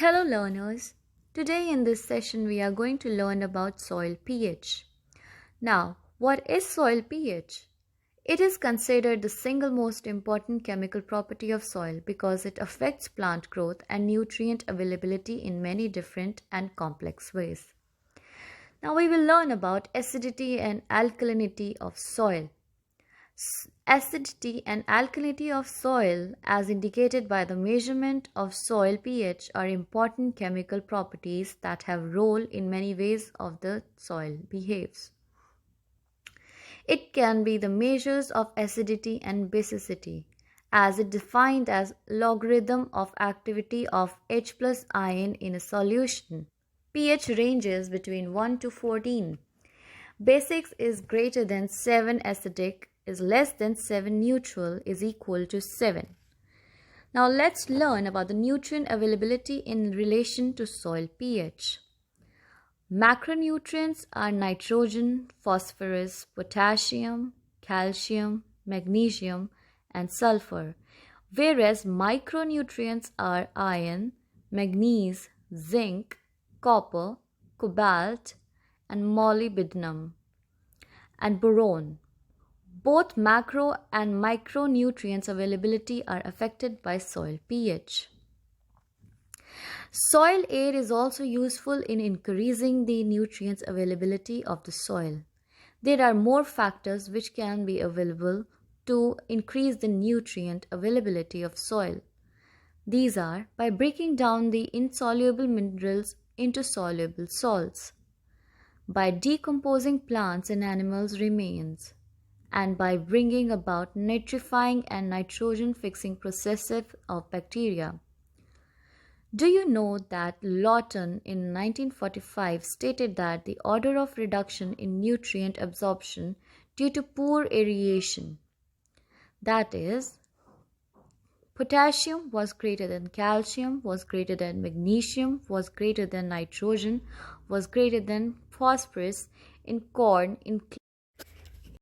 Hello learners, today in this session we are going to learn about soil pH. Now, what is soil pH? It is considered the single most important chemical property of soil because it affects plant growth and nutrient availability in many different and complex ways. Now we will learn about acidity and alkalinity of soil. Acidity and alkalinity of soil, as indicated by the measurement of soil pH, are important chemical properties that have role in many ways of the soil behaves. It can be the measures of acidity and basicity, as it defined as logarithm of activity of H plus ion in a solution. pH ranges between 1 to 14. Basics is greater than 7, acidic is less than 7, neutral is equal to 7. Now let's learn about the nutrient availability in relation to soil pH. Macronutrients are nitrogen, phosphorus, potassium, calcium, magnesium, and sulfur, whereas micronutrients are iron, manganese, zinc, copper, cobalt, and molybdenum, and boron. Both macro and micronutrients availability are affected by soil pH. Soil air is also useful in increasing the nutrients availability of the soil. There are more factors which can be available to increase the nutrient availability of soil. These are by breaking down the insoluble minerals into soluble salts, by decomposing plants and animals' remains, and by bringing about nitrifying and nitrogen-fixing processes of bacteria. Do you know that Lawton in 1945 stated that the order of reduction in nutrient absorption due to poor aeration, that is, potassium was greater than calcium, was greater than magnesium, was greater than nitrogen, was greater than phosphorus in corn, in